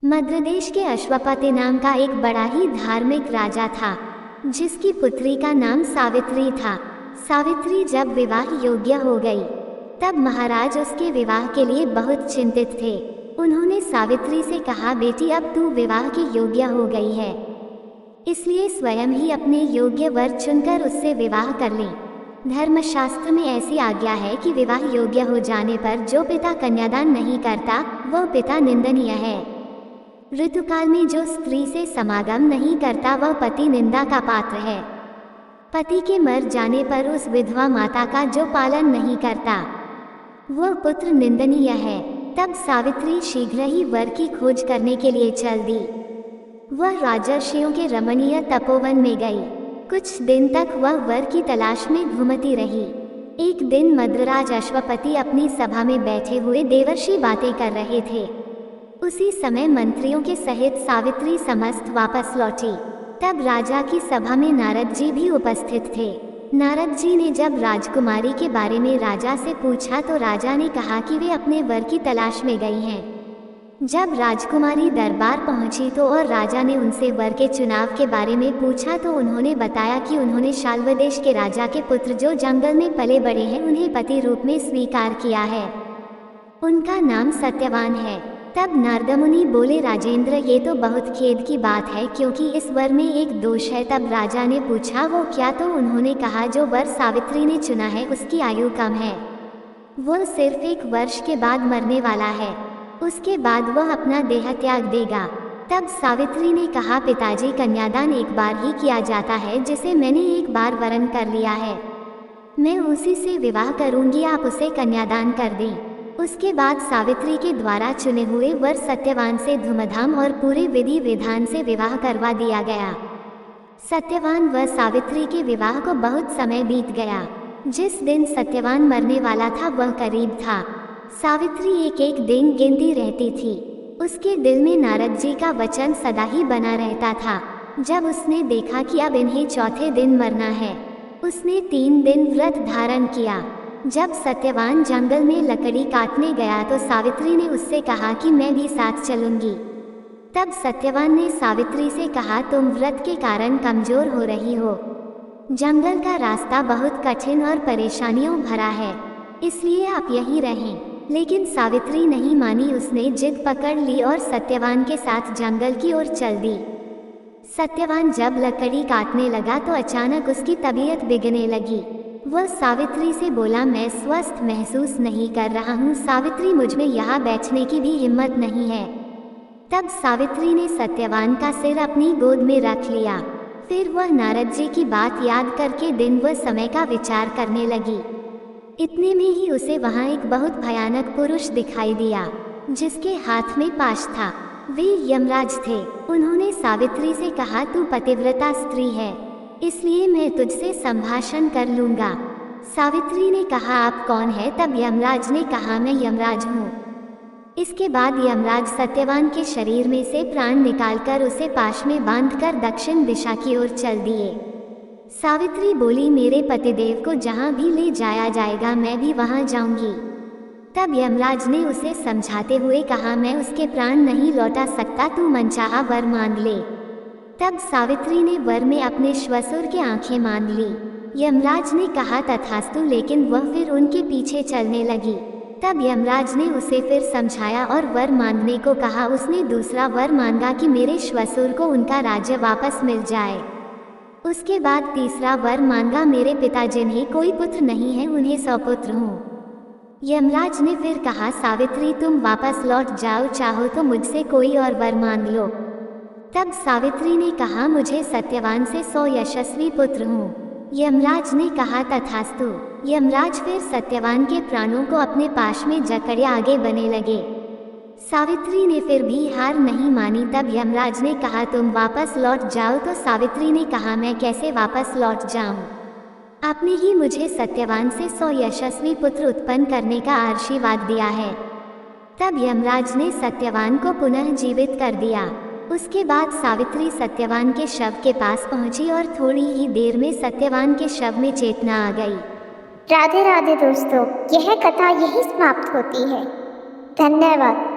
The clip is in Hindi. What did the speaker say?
मध्य देश के अश्वपति नाम का एक बड़ा ही धार्मिक राजा था, जिसकी पुत्री का नाम सावित्री था। सावित्री जब विवाह योग्य हो गई, तब महाराज उसके विवाह के लिए बहुत चिंतित थे। उन्होंने सावित्री से कहा, बेटी अब तू विवाह के योग्य हो गई है, इसलिए स्वयं ही अपने योग्य वर चुनकर उससे विवाह कर ले। धर्मशास्त्र में ऐसी आज्ञा है कि विवाह योग्य हो जाने पर जो पिता कन्यादान नहीं करता, वह पिता निंदनीय है। ऋतुकाल में जो स्त्री से समागम नहीं करता, वह पति निंदा का पात्र है। पति के मर जाने पर उस विधवा माता का जो पालन नहीं करता, वह पुत्र निंदनीय है। तब सावित्री शीघ्र ही वर की खोज करने के लिए चल दी। वह राजर्षियों के रमणीय तपोवन में गई। कुछ दिन तक वह वर की तलाश में घूमती रही। एक दिन मद्रराज अश्वपति अपनी सभा में बैठे हुए देवर्षि बातें कर रहे थे। उसी समय मंत्रियों के सहित सावित्री समस्त वापस लौटी। तब राजा की सभा में नारद जी भी उपस्थित थे। नारद जी ने जब राजकुमारी के बारे में राजा से पूछा तो राजा ने कहा कि वे अपने वर की तलाश में गई हैं। जब राजकुमारी दरबार पहुंची तो और राजा ने उनसे वर के चुनाव के बारे में पूछा तो उन्होंने बताया कि उन्होंने शाल्व देश के राजा के पुत्र जो जंगल में पले बड़े हैं, उन्हें पति रूप में स्वीकार किया है। उनका नाम सत्यवान है। तब नारद मुनि बोले, राजेंद्र, ये तो बहुत खेद की बात है, क्योंकि इस वर में एक दोष है। तब राजा ने पूछा, वो क्या? तो उन्होंने कहा, जो वर सावित्री ने चुना है उसकी आयु कम है, वो सिर्फ 1 वर्ष के बाद मरने वाला है, उसके बाद वह अपना देह त्याग देगा। तब सावित्री ने कहा, पिताजी, कन्यादान एक बार ही किया जाता है, जिसे मैंने एक बार वरण कर लिया है, मैं उसी से विवाह करूंगी, आप उसे कन्यादान कर दें। उसके बाद सावित्री के द्वारा चुने हुए वर सत्यवान से धूमधाम और पूरे विधि विधान से विवाह करवा दिया गया। सत्यवान व सावित्री के विवाह को बहुत समय बीत गया। जिस दिन सत्यवान मरने वाला था वह करीब था। सावित्री एक एक दिन गिनती रहती थी। उसके दिल में नारद जी का वचन सदा ही बना रहता था। जब उसने देखा कि अब इन्हें चौथे दिन मरना है, उसने 3 दिन व्रत धारण किया। जब सत्यवान जंगल में लकड़ी काटने गया तो सावित्री ने उससे कहा कि मैं भी साथ चलूंगी। तब सत्यवान ने सावित्री से कहा, तुम व्रत के कारण कमजोर हो रही हो, जंगल का रास्ता बहुत कठिन और परेशानियों भरा है, इसलिए आप यहीं रहें। लेकिन सावित्री नहीं मानी। उसने जिद पकड़ ली और सत्यवान के साथ जंगल की ओर चल दी। सत्यवान जब लकड़ी काटने लगा तो अचानक उसकी तबीयत बिगड़ने लगी। वह सावित्री से बोला, मैं स्वस्थ महसूस नहीं कर रहा हूँ सावित्री, मुझ में यहाँ बैठने की भी हिम्मत नहीं है। तब सावित्री ने सत्यवान का सिर अपनी गोद में रख लिया। फिर वह नारद जी की बात याद करके दिन व समय का विचार करने लगी। इतने में ही उसे वहाँ एक बहुत भयानक पुरुष दिखाई दिया, जिसके हाथ में पाश था। वे यमराज थे। उन्होंने सावित्री से कहा, तू पतिव्रता स्त्री है, इसलिए मैं तुझसे संभाषण कर लूँगा। सावित्री ने कहा, आप कौन है? तब यमराज ने कहा, मैं यमराज हूँ। इसके बाद यमराज सत्यवान के शरीर में से प्राण निकालकर उसे पाश में बांधकर दक्षिण दिशा की ओर चल दिए। सावित्री बोली, मेरे पतिदेव को जहाँ भी ले जाया जाएगा मैं भी वहाँ जाऊंगी। तब यमराज ने उसे समझाते हुए कहा, मैं उसके प्राण नहीं लौटा सकता, तू मनचाहा वर मांग ले। तब सावित्री ने वर में अपने श्वसुर की आंखें मांग ली। यमराज ने कहा, तथास्तु, लेकिन वह फिर उनके पीछे चलने लगी। तब यमराज ने उसे फिर समझाया और वर मांगने को कहा। उसने दूसरा वर मांगा कि मेरे श्वसुर को उनका राज्य वापस मिल जाए। उसके बाद तीसरा वर मांगा, मेरे पिता जिन्हें कोई पुत्र नहीं है उन्हें सपुत्र हूँ। यमराज ने फिर कहा, सावित्री, तुम वापस लौट जाओ, चाहो तो मुझसे कोई और वर मांग लो। तब सावित्री ने कहा, मुझे सत्यवान से 100 यशस्वी पुत्र हूँ। यमराज ने कहा, तथास्तु। यमराज फिर सत्यवान के प्राणों को अपने पाश में जकड़े आगे बने लगे। सावित्री ने फिर भी हार नहीं मानी। तब यमराज ने कहा, तुम वापस लौट जाओ। तो सावित्री ने कहा, मैं कैसे वापस लौट जाऊं? आपने ही मुझे सत्यवान से 100 यशस्वी पुत्र उत्पन्न करने का आशीर्वाद दिया है। तब यमराज ने सत्यवान को पुनः जीवित कर दिया। उसके बाद सावित्री सत्यवान के शव के पास पहुंची और थोड़ी ही देर में सत्यवान के शव में चेतना आ गई। राधे राधे दोस्तों, यह कथा यही समाप्त होती है। धन्यवाद।